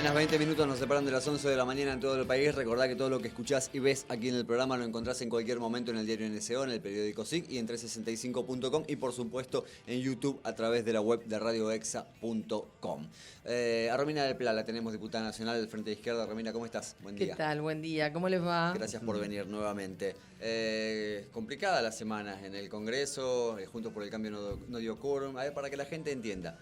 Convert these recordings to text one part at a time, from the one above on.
Apenas 20 minutos nos separan de las 11 de la mañana en todo el país. Recordá que todo lo que escuchás y ves aquí en el programa lo encontrás en cualquier momento en el diario NSO, en el periódico SIC y en 365.com y por supuesto en YouTube a través de la web de radioexa.com. A Romina del Pla la tenemos, diputada nacional del Frente de Izquierda. Romina, ¿cómo estás? Buen día. ¿Qué tal? Buen día. ¿Cómo les va? Gracias por venir nuevamente. Complicada la semana en el Congreso, Juntos por el Cambio no dio quórum. A ver, para que la gente entienda,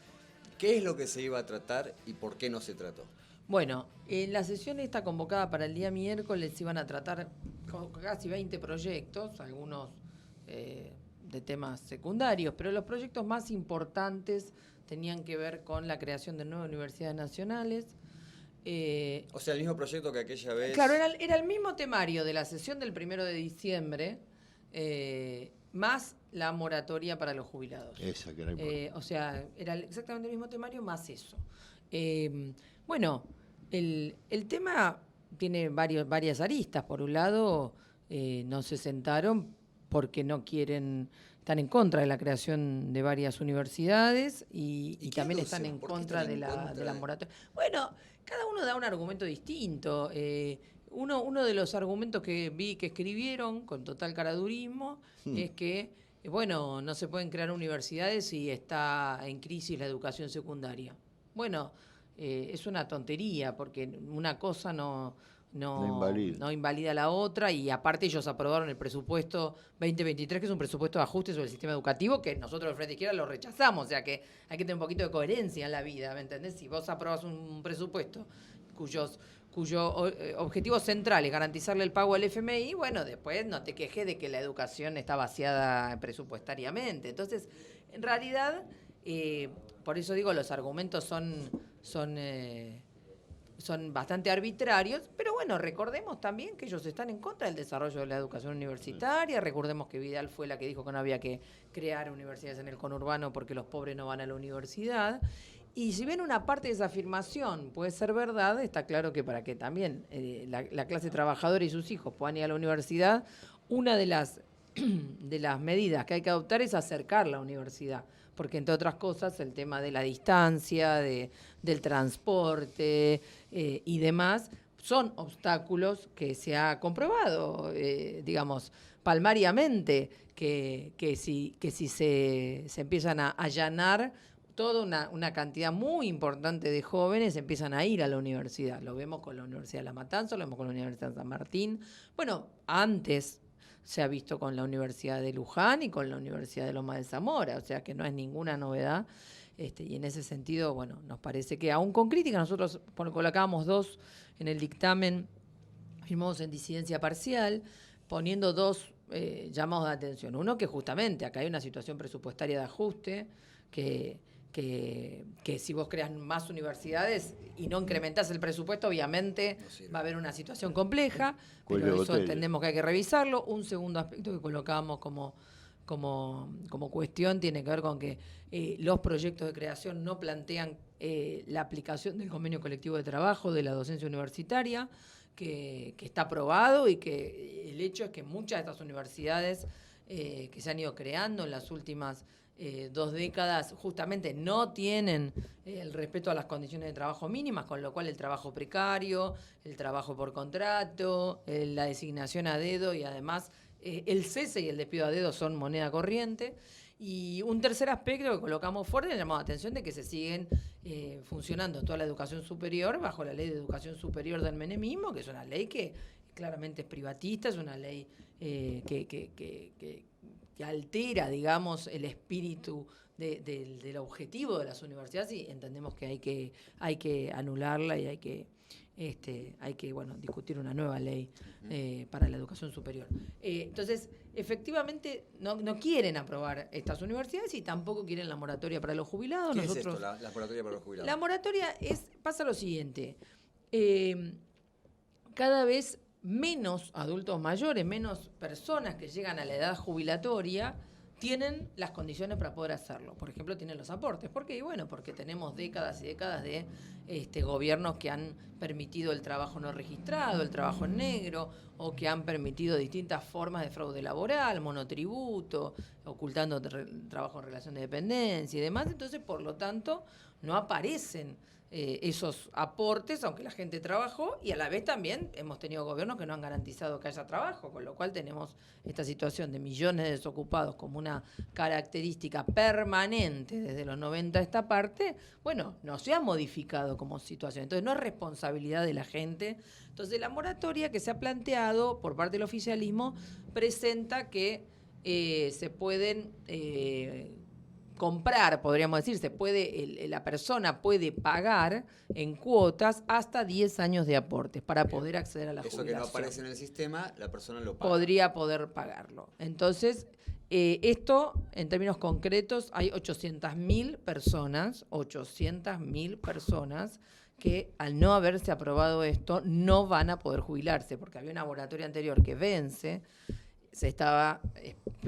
¿qué es lo que se iba a tratar y por qué no se trató? Bueno, en la sesión esta convocada para el día miércoles iban a tratar casi 20 proyectos, algunos de temas secundarios, pero los proyectos más importantes tenían que ver con la creación de 9 universidades nacionales. O sea, el mismo proyecto que aquella vez... Claro, era el mismo temario de la sesión del 1 de diciembre, más la moratoria para los jubilados. Esa que era importante. O sea, era exactamente el mismo temario más eso. Bueno, el tema tiene varias aristas. Por un lado, no se sentaron porque no quieren, están en contra de la creación de varias universidades y también están en contra de la moratoria. Bueno, cada uno da un argumento distinto. Uno de los argumentos que vi que escribieron con total caradurismo es que, bueno, no se pueden crear universidades si está en crisis la educación secundaria. Bueno, es una tontería porque una cosa no invalida la otra y aparte ellos aprobaron el presupuesto 2023, que es un presupuesto de ajuste sobre el sistema educativo que nosotros del Frente Izquierda lo rechazamos, o sea que hay que tener un poquito de coherencia en la vida, ¿me entendés? Si vos aprobas un presupuesto cuyo objetivo central es garantizarle el pago al FMI, bueno, después no te quejes de que la educación está vaciada presupuestariamente. Entonces, en realidad, por eso digo, los argumentos son bastante arbitrarios, pero bueno, recordemos también que ellos están en contra del desarrollo de la educación universitaria. Recordemos que Vidal fue la que dijo que no había que crear universidades en el conurbano porque los pobres no van a la universidad. Y si bien una parte de esa afirmación puede ser verdad, está claro que para que también la clase trabajadora y sus hijos puedan ir a la universidad, una de las medidas que hay que adoptar es acercar la universidad, porque entre otras cosas el tema de la distancia, del transporte y demás, son obstáculos que se ha comprobado, digamos, palmariamente, que si se empiezan a allanar, toda una cantidad muy importante de jóvenes empiezan a ir a la universidad. Lo vemos con la Universidad de La Matanza, lo vemos con la Universidad de San Martín. Bueno, antes se ha visto con la Universidad de Luján y con la Universidad de Loma de Zamora, o sea que no es ninguna novedad. Y en ese sentido, bueno, nos parece que aún con crítica, nosotros colocábamos 2 en el dictamen, firmamos en disidencia parcial, poniendo 2 llamados de atención. Uno, que justamente acá hay una situación presupuestaria de ajuste, que si vos creas más universidades y no incrementás el presupuesto, obviamente va a haber una situación compleja, pero eso entendemos que hay que revisarlo. Un segundo aspecto que colocábamos como cuestión tiene que ver con que los proyectos de creación no plantean la aplicación del convenio colectivo de trabajo de la docencia universitaria, que está aprobado y que el hecho es que muchas de estas universidades que se han ido creando en las últimas 2 décadas justamente no tienen el respeto a las condiciones de trabajo mínimas, con lo cual el trabajo precario, el trabajo por contrato, la designación a dedo y además el cese y el despido a dedo son moneda corriente. Y un tercer aspecto que colocamos fuerte, le llamamos la atención de que se siguen funcionando toda la educación superior bajo la ley de educación superior del menemismo, que es una ley que claramente es privatista, es una ley que altera, digamos, el espíritu del objetivo de las universidades y entendemos que hay que anularla y hay que bueno, discutir una nueva ley para la educación superior. Entonces, efectivamente, no quieren aprobar estas universidades y tampoco quieren la moratoria para los jubilados. ¿Qué es esto, la moratoria para los jubilados? La moratoria pasa lo siguiente. Cada vez menos adultos mayores, menos personas que llegan a la edad jubilatoria tienen las condiciones para poder hacerlo. Por ejemplo, tienen los aportes. ¿Por qué? Bueno, porque tenemos décadas y décadas de gobiernos que han permitido el trabajo no registrado, el trabajo en negro, o que han permitido distintas formas de fraude laboral, monotributo, ocultando trabajo en relación de dependencia y demás, entonces por lo tanto no aparecen esos aportes, aunque la gente trabajó, y a la vez también hemos tenido gobiernos que no han garantizado que haya trabajo, con lo cual tenemos esta situación de millones de desocupados como una característica permanente desde los 90 a esta parte. Bueno, no se ha modificado como situación, entonces no es responsabilidad de la gente. Entonces la moratoria que se ha planteado por parte del oficialismo presenta que se pueden comprar, podríamos decir, la persona puede pagar en cuotas hasta 10 años de aportes para poder acceder a la jubilación. Eso que no aparece en el sistema, la persona lo paga. Podría poder pagarlo. Entonces, esto, en términos concretos, hay 800.000 personas que al no haberse aprobado esto no van a poder jubilarse, porque había una moratoria anterior que vence. Se estaba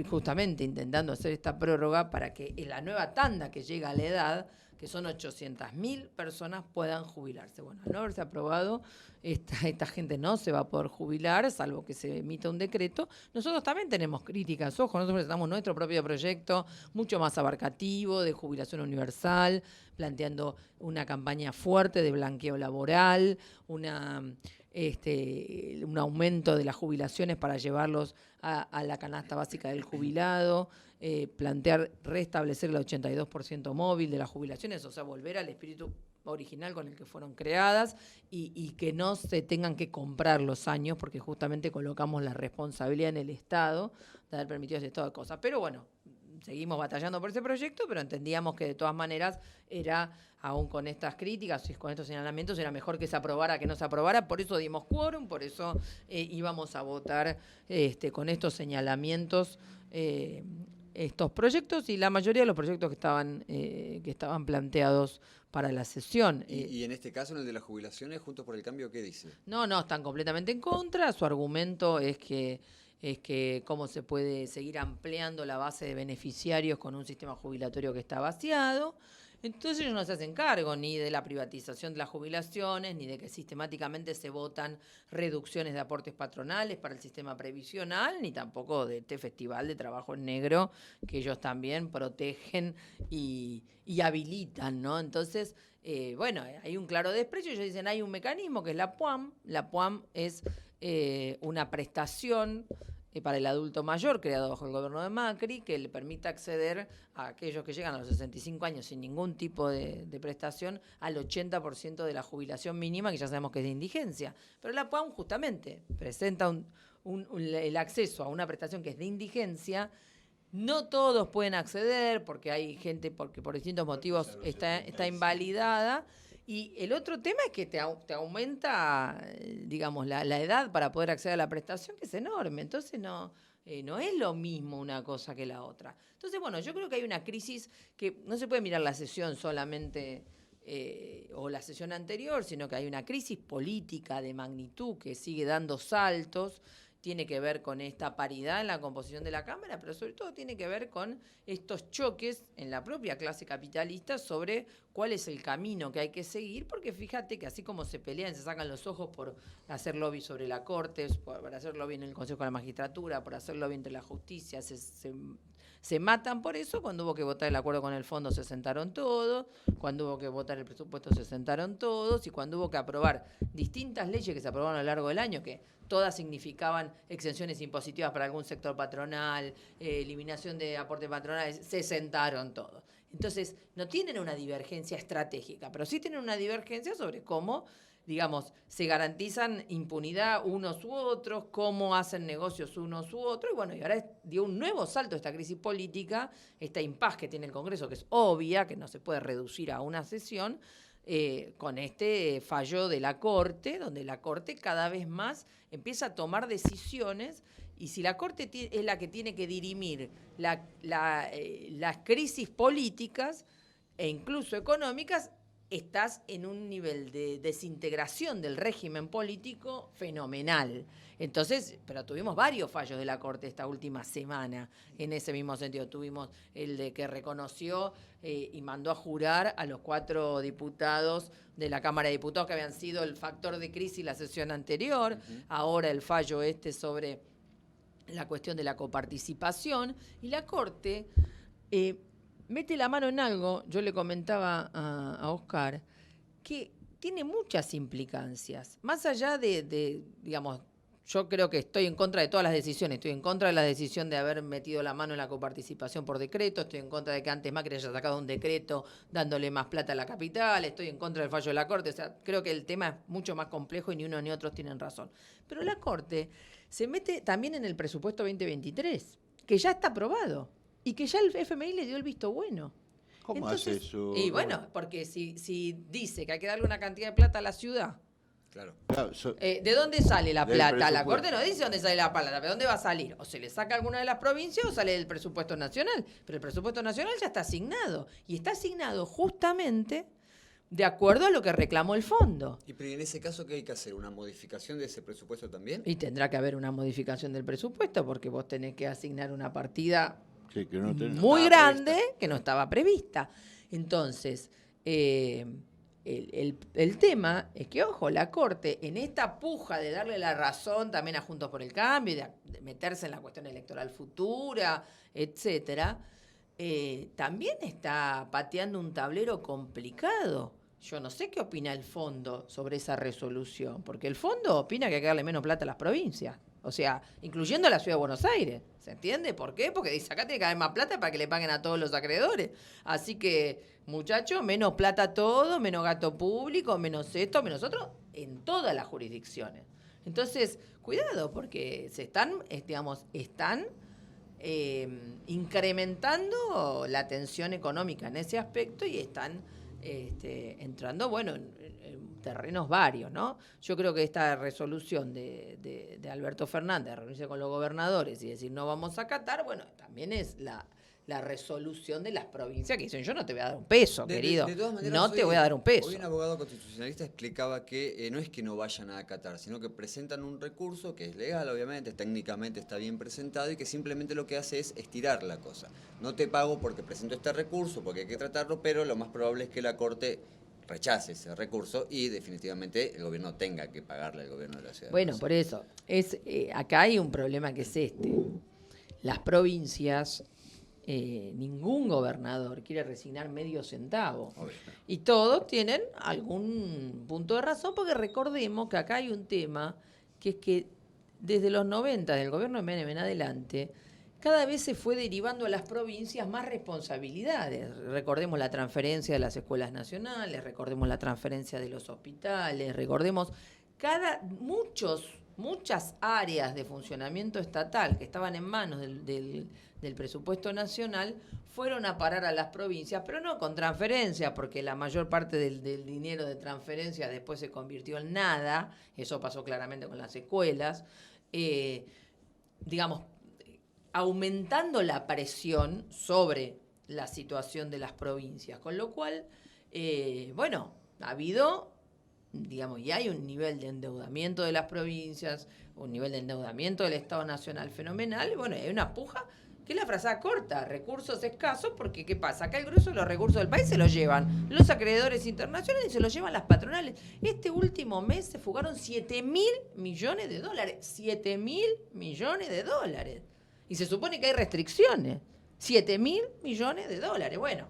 justamente intentando hacer esta prórroga para que en la nueva tanda que llega a la edad, que son 800.000 personas, puedan jubilarse. Bueno, al no haberse aprobado, esta gente no se va a poder jubilar, salvo que se emita un decreto. Nosotros también tenemos críticas, ojo, nosotros presentamos nuestro propio proyecto, mucho más abarcativo, de jubilación universal, planteando una campaña fuerte de blanqueo laboral, un aumento de las jubilaciones para llevarlos a la canasta básica del jubilado, plantear restablecer el 82% móvil de las jubilaciones, o sea, volver al espíritu original con el que fueron creadas y que no se tengan que comprar los años, porque justamente colocamos la responsabilidad en el Estado de haber permitido ese estado de cosas. Pero bueno, seguimos batallando por ese proyecto, pero entendíamos que de todas maneras era, aún con estas críticas y con estos señalamientos, era mejor que se aprobara que no se aprobara. Por eso dimos quórum, por eso íbamos a votar con estos señalamientos estos proyectos, y la mayoría de los proyectos que estaban planteados para la sesión. ¿Y en este caso, en el de las jubilaciones, Juntos por el Cambio, qué dice? No, están completamente en contra. Su argumento es que cómo se puede seguir ampliando la base de beneficiarios con un sistema jubilatorio que está vaciado. Entonces ellos no se hacen cargo ni de la privatización de las jubilaciones, ni de que sistemáticamente se votan reducciones de aportes patronales para el sistema previsional, ni tampoco de este festival de trabajo en negro que ellos también protegen y habilitan, ¿no? Entonces, bueno, hay un claro desprecio. Ellos dicen, hay un mecanismo que es la PUAM. La PUAM es una prestación para el adulto mayor, creado bajo el gobierno de Macri, que le permite acceder a aquellos que llegan a los 65 años sin ningún tipo de prestación al 80% de la jubilación mínima, que ya sabemos que es de indigencia. Pero la PUAM justamente presenta el acceso a una prestación que es de indigencia. No todos pueden acceder porque hay gente porque por distintos motivos está invalidada. Y el otro tema es que te aumenta, digamos, la edad para poder acceder a la prestación, que es enorme. Entonces no es lo mismo una cosa que la otra. Entonces, bueno, yo creo que hay una crisis que no se puede mirar la sesión solamente o la sesión anterior, sino que hay una crisis política de magnitud que sigue dando saltos. Tiene que ver con esta paridad en la composición de la Cámara, pero sobre todo tiene que ver con estos choques en la propia clase capitalista sobre cuál es el camino que hay que seguir, porque fíjate que así como se pelean, se sacan los ojos por hacer lobby sobre la Corte, por hacer lobby en el Consejo de la Magistratura, por hacer lobby entre la justicia, se matan por eso. Cuando hubo que votar el acuerdo con el fondo se sentaron todos, cuando hubo que votar el presupuesto se sentaron todos, y cuando hubo que aprobar distintas leyes que se aprobaron a lo largo del año, que todas significaban exenciones impositivas para algún sector patronal, eliminación de aportes patronales, se sentaron todos. Entonces, no tienen una divergencia estratégica, pero sí tienen una divergencia sobre cómo, digamos, se garantizan impunidad unos u otros, cómo hacen negocios unos u otros. Y bueno, y ahora dio un nuevo salto esta crisis política, esta impas que tiene el Congreso, que es obvia, que no se puede reducir a una sesión, con este fallo de la Corte, donde la Corte cada vez más empieza a tomar decisiones, y si la Corte es la que tiene que dirimir las crisis políticas e incluso económicas, estás en un nivel de desintegración del régimen político fenomenal. Entonces, pero tuvimos varios fallos de la Corte esta última semana en ese mismo sentido. Tuvimos el de que reconoció y mandó a jurar a los 4 diputados de la Cámara de Diputados que habían sido el factor de crisis la sesión anterior. Ahora el fallo sobre la cuestión de la coparticipación, y la Corte mete la mano en algo, yo le comentaba a Oscar, que tiene muchas implicancias, más allá digamos, yo creo que estoy en contra de todas las decisiones, estoy en contra de la decisión de haber metido la mano en la coparticipación por decreto, estoy en contra de que antes Macri haya sacado un decreto dándole más plata a la capital, estoy en contra del fallo de la Corte, o sea, creo que el tema es mucho más complejo y ni uno ni otros tienen razón. Pero la Corte se mete también en el presupuesto 2023, que ya está aprobado y que ya el FMI le dio el visto bueno. ¿Cómo hace eso? Y bueno, porque si dice que hay que darle una cantidad de plata a la ciudad, Claro. ¿de dónde sale la Del plata? La presupuesto. Corte no dice dónde sale la plata, ¿de dónde va a salir? O se le saca a alguna de las provincias o sale del presupuesto nacional. Pero el presupuesto nacional ya está asignado. Y está asignado justamente de acuerdo a lo que reclamó el fondo. Y pero en ese caso, ¿qué hay que hacer? ¿Una modificación de ese presupuesto también? Y tendrá que haber una modificación del presupuesto porque vos tenés que asignar una partida Sí, que no muy estaba grande prevista. que no estaba prevista. Entonces, el tema es que, ojo, la Corte, en esta puja de darle la razón también a Juntos por el Cambio, de meterse en la cuestión electoral futura, etcétera, también está pateando un tablero complicado. Yo no sé qué opina el fondo sobre esa resolución, porque el fondo opina que hay que darle menos plata a las provincias. O sea, incluyendo a la Ciudad de Buenos Aires. ¿Se entiende? ¿Por qué? Porque dice, acá tiene que haber más plata para que le paguen a todos los acreedores. Así que, muchachos, menos plata a todo, menos gasto público, menos esto, menos otro, en todas las jurisdicciones. Entonces, cuidado, porque se están incrementando la tensión económica en ese aspecto y están entrando, bueno, en terrenos varios, ¿no? Yo creo que esta resolución de Alberto Fernández, de reunirse con los gobernadores y decir no vamos a acatar, bueno, también es la resolución de las provincias que dicen yo no te voy a dar un peso, querido, de todas maneras, no te voy a dar un peso. Hoy un abogado constitucionalista explicaba que no es que no vayan a acatar, sino que presentan un recurso que es legal, obviamente, técnicamente está bien presentado y que simplemente lo que hace es estirar la cosa. No te pago porque presento este recurso, porque hay que tratarlo, pero lo más probable es que la Corte rechace ese recurso y definitivamente el gobierno tenga que pagarle al gobierno de la ciudad. Bueno, por eso, acá hay un problema que es las provincias... ningún gobernador quiere resignar medio centavo. Obvio. Y todos tienen algún punto de razón, porque recordemos que acá hay un tema, que es que desde los 90, del gobierno de Menem en adelante, cada vez se fue derivando a las provincias más responsabilidades. Recordemos la transferencia de las escuelas nacionales, recordemos la transferencia de los hospitales, recordemos muchas áreas de funcionamiento estatal que estaban en manos del presupuesto nacional fueron a parar a las provincias, pero no con transferencia, porque la mayor parte del dinero de transferencia después se convirtió en nada, eso pasó claramente con las escuelas, digamos, aumentando la presión sobre la situación de las provincias, con lo cual, bueno, ha habido, digamos, y hay un nivel de endeudamiento de las provincias, un nivel de endeudamiento del Estado Nacional fenomenal, y bueno, hay una puja que es la frase corta, recursos escasos, porque ¿qué pasa? Acá el grueso de los recursos del país se los llevan los acreedores internacionales y se los llevan las patronales. Este último mes se fugaron 7.000 millones de dólares. 7.000 millones de dólares. Y se supone que hay restricciones. 7.000 millones de dólares. Bueno,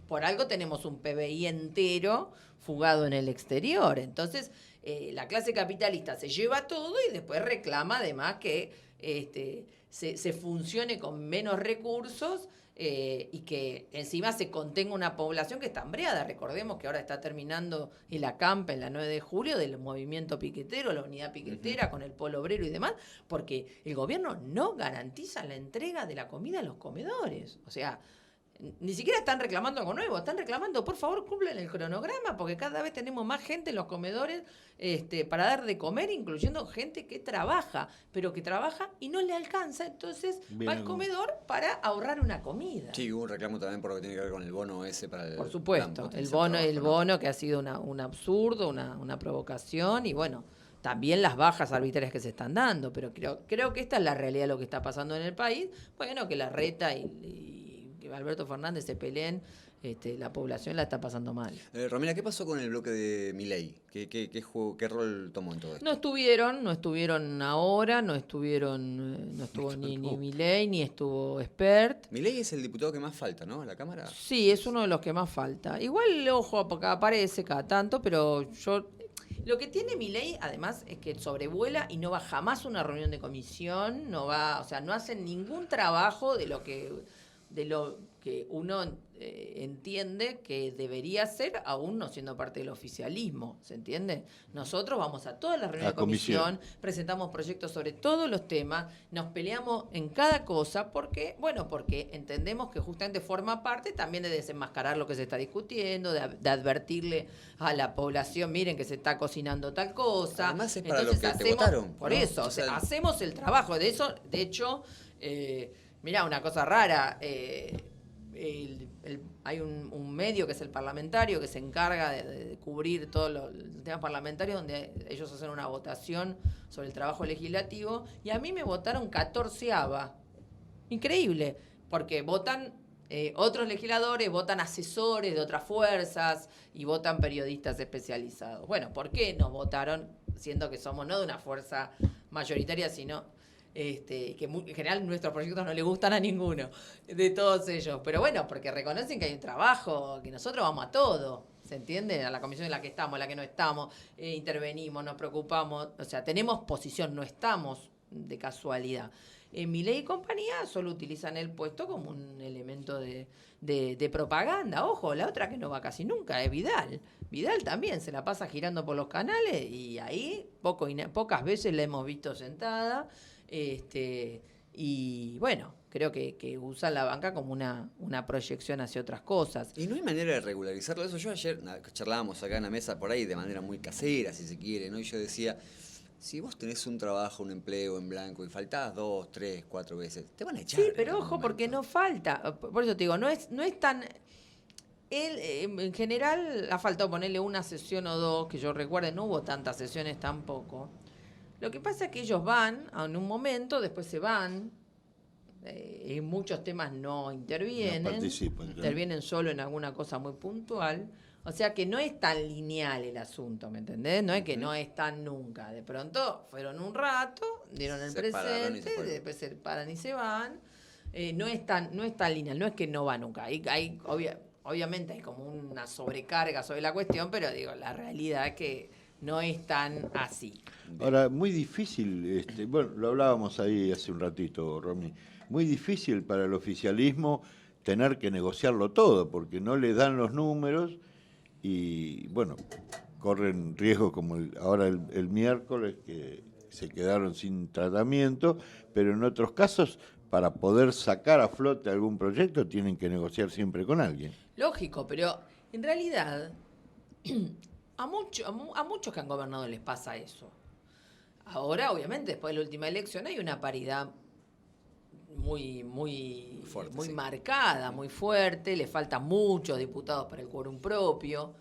por algo tenemos un PBI entero fugado en el exterior. Entonces, la clase capitalista se lleva todo y después reclama además que se funcione con menos recursos y que encima se contenga una población que está hambreada. Recordemos que ahora está terminando el acampe en la 9 de julio del movimiento piquetero, la unidad piquetera con el polo obrero y demás, porque el gobierno no garantiza la entrega de la comida a los comedores. O sea, ni siquiera están reclamando algo nuevo, están reclamando, por favor, cumplan el cronograma, porque cada vez tenemos más gente en los comedores para dar de comer, incluyendo gente que trabaja, pero que trabaja y no le alcanza, entonces va al comedor para ahorrar una comida. Sí, hubo un reclamo también por lo que tiene que ver con el bono ese para el... Por supuesto, el bono que ha sido un absurdo, una provocación, y bueno, también las bajas arbitrarias que se están dando, pero creo que esta es la realidad de lo que está pasando en el país. Bueno, que la Reta y Alberto Fernández se peleen la población la está pasando mal. Romina, ¿qué pasó con el bloque de Milei? ¿Qué rol tomó en todo esto? No estuvieron ahora, no estuvo ni Milei, ni estuvo Espert. Milei es el diputado que más falta, ¿no? ¿A la Cámara? Sí, es uno de los que más falta. Igual, ojo, porque aparece cada tanto, pero lo que tiene Milei, además, es que sobrevuela y no va jamás a una reunión de comisión, no hacen ningún trabajo de lo que uno entiende que debería ser, aún no siendo parte del oficialismo, ¿se entiende? Nosotros vamos a todas las reuniones de comisión, presentamos proyectos sobre todos los temas, nos peleamos en cada cosa, porque entendemos que justamente forma parte también de desenmascarar lo que se está discutiendo, de advertirle a la población, miren que se está cocinando tal cosa. Además es para lo que te votaron. Por eso, hacemos el trabajo de eso, de hecho, mirá, una cosa rara, hay un medio que es el parlamentario que se encarga de cubrir todos los temas parlamentarios, donde ellos hacen una votación sobre el trabajo legislativo, y a mí me votaron 14ª. Increíble, porque votan otros legisladores, votan asesores de otras fuerzas y votan periodistas especializados. Bueno, ¿por qué nos votaron siendo que somos no de una fuerza mayoritaria, sino que en general nuestros proyectos no le gustan a ninguno de todos ellos? Pero bueno, porque reconocen que hay un trabajo, que nosotros vamos a todo, ¿se entiende? A la comisión en la que estamos, en la que no estamos, intervenimos, nos preocupamos, o sea, tenemos posición, no estamos de casualidad. Milei y compañía solo utilizan el puesto como un elemento de propaganda. Ojo, la otra que no va casi nunca es Vidal. Vidal también se la pasa girando por los canales y ahí pocas veces la hemos visto sentada. Y bueno, creo que usan la banca como una proyección hacia otras cosas. ¿Y no hay manera de regularizarlo? Eso yo ayer charlábamos acá en la mesa por ahí de manera muy casera, si se quiere, ¿no? Y yo decía, si vos tenés un trabajo, un empleo en blanco y faltás 2, 3, 4 veces, te van a echar. Sí, pero ojo, porque no falta. Por eso te digo, no es tan... en general ha faltado ponerle una sesión o dos, que yo recuerde, no hubo tantas sesiones tampoco. Lo que pasa es que ellos van en un momento, después se van, en muchos temas no intervienen, No participan, intervienen solo en alguna cosa muy puntual. O sea que no es tan lineal el asunto, ¿me entendés? No es que no están nunca. De pronto fueron un rato, dieron el presente, después se paran y se van. No es tan lineal, no es que no va nunca. Obviamente hay como una sobrecarga sobre la cuestión, pero digo, la realidad es que no es tan así. Ahora, muy difícil, bueno, lo hablábamos ahí hace un ratito, Romy, muy difícil para el oficialismo tener que negociarlo todo, porque no le dan los números y, bueno, corren riesgos como ahora el miércoles, que se quedaron sin tratamiento, pero en otros casos, para poder sacar a flote algún proyecto, tienen que negociar siempre con alguien. Lógico, pero en realidad a muchos que han gobernado les pasa eso. Ahora, obviamente, después de la última elección hay una paridad muy fuerte, muy sí, marcada, muy fuerte. Le faltan muchos diputados para el quórum propio.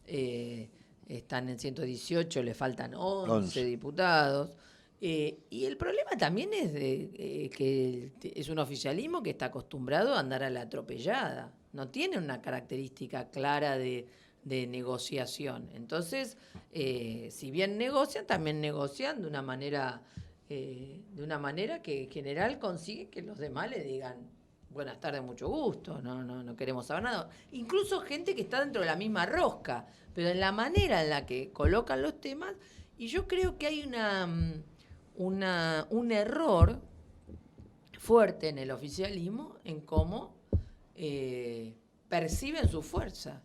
Están en 118, le faltan 11 diputados. Y el problema también es que es un oficialismo que está acostumbrado a andar a la atropellada. No tiene una característica clara de negociación. Entonces, si bien negocian, también negocian de una manera que en general consigue que los demás le digan buenas tardes, mucho gusto, no queremos saber nada. Incluso gente que está dentro de la misma rosca, pero en la manera en la que colocan los temas, y yo creo que hay un error fuerte en el oficialismo en cómo perciben su fuerza.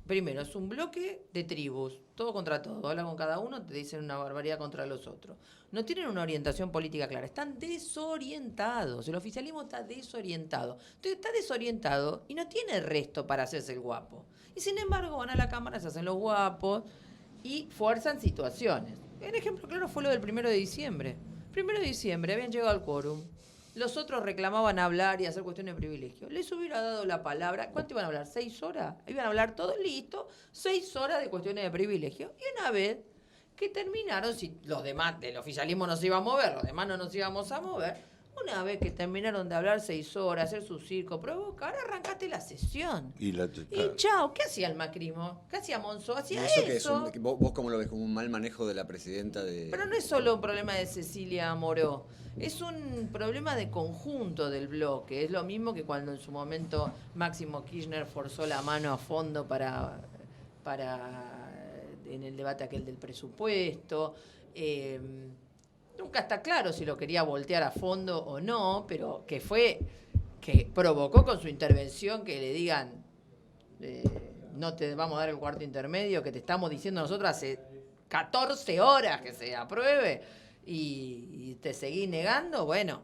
Primero, es un bloque de tribus, todo contra todo, hablan con cada uno, te dicen una barbaridad contra los otros. No tienen una orientación política clara, están desorientados, el oficialismo está desorientado. Entonces está desorientado y no tiene resto para hacerse el guapo. Y sin embargo van a la Cámara, se hacen los guapos y fuerzan situaciones. Un ejemplo claro fue lo del 1 de diciembre. 1 de diciembre habían llegado al quórum. Los otros reclamaban hablar y hacer cuestiones de privilegio. Les hubiera dado la palabra. ¿Cuánto iban a hablar? ¿6 horas? Iban a hablar todo listo. 6 horas de cuestiones de privilegio. Y una vez que terminaron, si los demás del oficialismo no se iban a mover, los demás no nos íbamos a mover, Una vez que terminaron de hablar 6 horas, hacer su circo, provoca, ahora arrancaste la sesión. Y chao, ¿qué hacía el macrismo? ¿Qué hacía Monzó? Hacía eso. ¿Vos cómo lo ves? ¿Como un mal manejo de la presidenta de...? Pero no es solo un problema de Cecilia Moró, es un problema de conjunto del bloque. Es lo mismo que cuando en su momento Máximo Kirchner forzó la mano a fondo para en el debate aquel del presupuesto. Nunca está claro si lo quería voltear a fondo o no, pero que provocó con su intervención que le digan no te vamos a dar el cuarto intermedio, que te estamos diciendo nosotros hace 14 horas que se apruebe y te seguís negando. Bueno,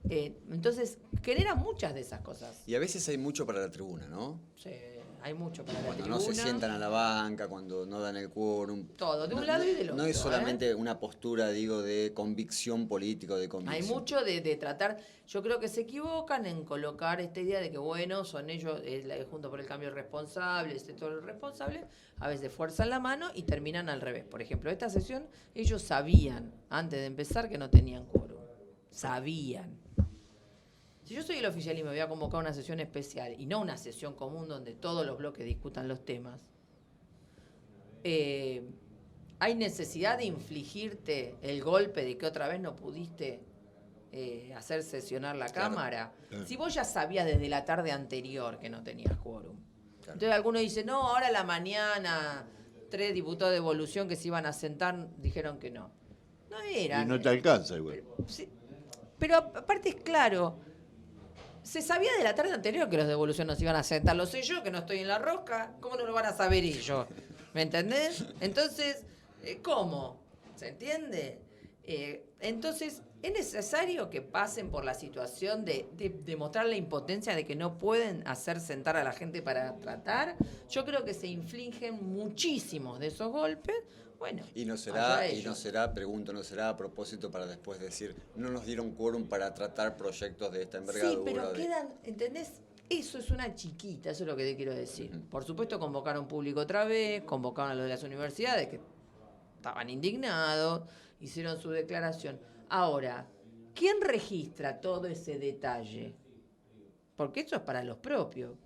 entonces genera muchas de esas cosas. Y a veces hay mucho para la tribuna, ¿no? Sí, hay mucho para la Cuando tribuna. no se sientan a la banca, cuando no dan el quórum. Todo, de un lado y del otro. No es solamente una postura, digo, de convicción política, de convicción. Hay mucho de tratar. Yo creo que se equivocan en colocar esta idea de que, bueno, son ellos, junto por el cambio responsable, el sector responsable, a veces fuerzan la mano y terminan al revés. Por ejemplo, esta sesión, ellos sabían, antes de empezar, que no tenían quórum. Sabían. Si yo soy el oficialismo y voy a convocar una sesión especial y no una sesión común donde todos los bloques discutan los temas, hay necesidad de infligirte el golpe de que otra vez no pudiste hacer sesionar la Cámara. Si vos ya sabías desde la tarde anterior que no tenías quórum. Entonces algunos dicen, no, ahora a la mañana 3 diputados de Evolución que se iban a sentar dijeron que no. No eran. Y no te alcanza igual. Sí, pero aparte es claro. Se sabía de la tarde anterior que los de Evolución no se iban a sentar. Lo sé yo, que no estoy en la rosca. ¿Cómo no lo van a saber ellos? ¿Me entendés? Entonces, ¿cómo? ¿Se entiende? Entonces, es necesario que pasen por la situación de mostrar la impotencia de que no pueden hacer sentar a la gente para tratar. Yo creo que se infligen muchísimos de esos golpes. Bueno, y no será a propósito para después decir, no nos dieron quórum para tratar proyectos de esta envergadura. Sí, pero quedan, ¿entendés? Eso es una chiquita, eso es lo que te quiero decir. Por supuesto, convocaron público otra vez, convocaron a los de las universidades que estaban indignados, hicieron su declaración. Ahora, ¿quién registra todo ese detalle? Porque eso es para los propios.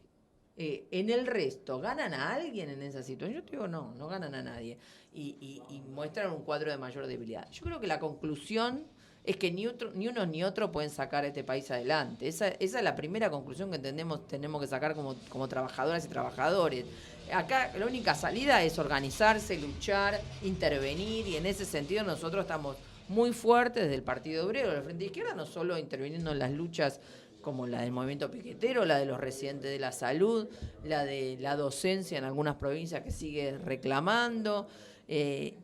En el resto, ¿ganan a alguien en esa situación? Yo te digo, no ganan a nadie. Y muestran un cuadro de mayor debilidad. Yo creo que la conclusión es que ni uno ni otro pueden sacar a este país adelante. Esa es la primera conclusión que tenemos que sacar como trabajadoras y trabajadores. Acá la única salida es organizarse, luchar, intervenir, y en ese sentido nosotros estamos muy fuertes desde el Partido Obrero, del Frente de Izquierda, no solo interviniendo en las luchas como la del movimiento piquetero, la de los residentes de la salud, la de la docencia en algunas provincias que sigue reclamando,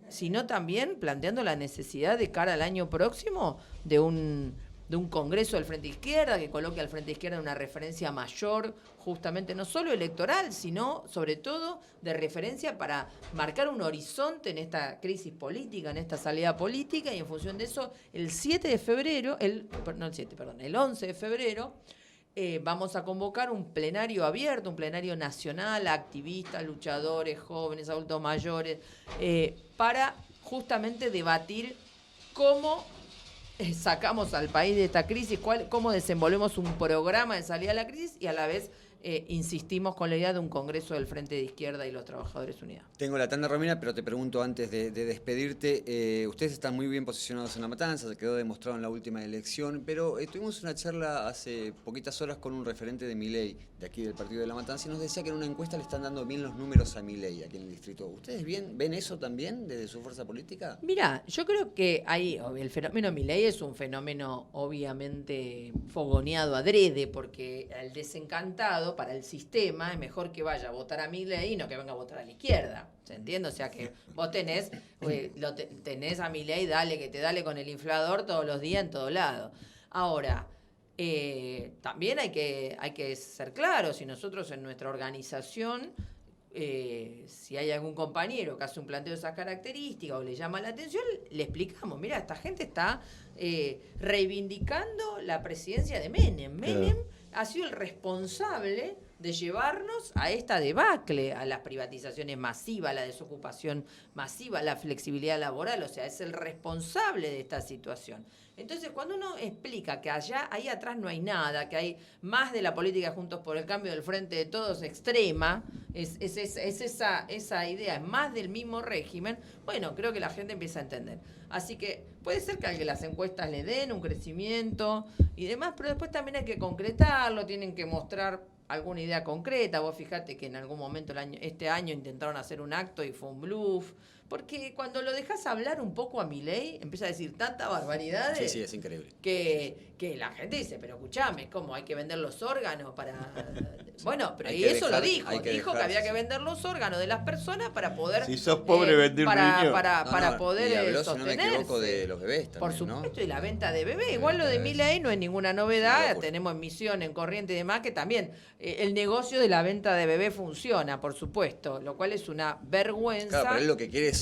sino también planteando la necesidad de cara al año próximo de un congreso del Frente Izquierda que coloque al Frente Izquierda una referencia mayor, justamente no solo electoral, sino sobre todo de referencia para marcar un horizonte en esta crisis política, en esta salida política, y en función de eso, el 11 de febrero, vamos a convocar un plenario abierto, un plenario nacional, activistas, luchadores, jóvenes, adultos mayores, para justamente debatir cómo sacamos al país de esta crisis, cómo desenvolvemos un programa de salida a la crisis y a la vez insistimos con la idea de un congreso del Frente de Izquierda y los Trabajadores Unidos. Tengo la tanda, Romina, pero te pregunto antes de despedirte, ustedes están muy bien posicionados en La Matanza, se quedó demostrado en la última elección, pero tuvimos una charla hace poquitas horas con un referente de Milei, de aquí del partido de La Matanza, y nos decía que en una encuesta le están dando bien los números a Milei aquí en el distrito. ¿Ustedes ven eso también desde su fuerza política? Mirá, yo creo que el fenómeno Milei es un fenómeno obviamente fogoneado adrede, porque el desencantado para el sistema es mejor que vaya a votar a Milei y no que venga a votar a la izquierda. ¿Se entiende? O sea que vos tenés a Milei, dale con el inflador todos los días en todo lado. Ahora, también hay que ser claros, si nosotros en nuestra organización, si hay algún compañero que hace un planteo de esas características o le llama la atención, le explicamos, mira, esta gente está reivindicando la presidencia de Menem. Menem ha sido el responsable de llevarnos a esta debacle, a las privatizaciones masivas, a la desocupación masiva, a la flexibilidad laboral, o sea, es el responsable de esta situación. Entonces, cuando uno explica que ahí atrás no hay nada, que hay más de la política Juntos por el Cambio del Frente de Todos extrema, es esa idea, es más del mismo régimen, bueno, creo que la gente empieza a entender. Así que puede ser que las encuestas le den un crecimiento y demás, pero después también hay que concretarlo, tienen que mostrar alguna idea concreta. Vos fijate que en algún momento este año intentaron hacer un acto y fue un bluff. Porque cuando lo dejas hablar un poco a Milei, empieza a decir tantas barbaridades. Sí, sí, es increíble. Que la gente dice, pero escuchame, ¿cómo hay que vender los órganos para...? Bueno, pero y eso lo dijo. Dijo que había que vender los órganos de las personas para poder... Si sos pobre, vender un riñón. Para poder y habló, sostenerse. si no me equivoco, de los bebés también, por supuesto, ¿no? y la venta de bebés. Igual lo de Milei no es ninguna novedad. No, tenemos en Misión, en Corriente y demás, que también el negocio de la venta de bebés funciona, por supuesto, lo cual es una vergüenza. Claro, pero él lo que quiere es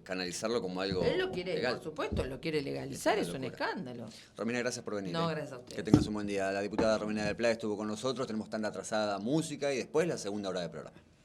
canalizarlo como algo él lo quiere, legal. Por supuesto, lo quiere legalizar, es un locura. escándalo. Romina, gracias por venir. No, gracias a usted. Que tengas un buen día. La diputada Romina del Pla estuvo con nosotros, tenemos tanda atrasada música y después la segunda hora del programa.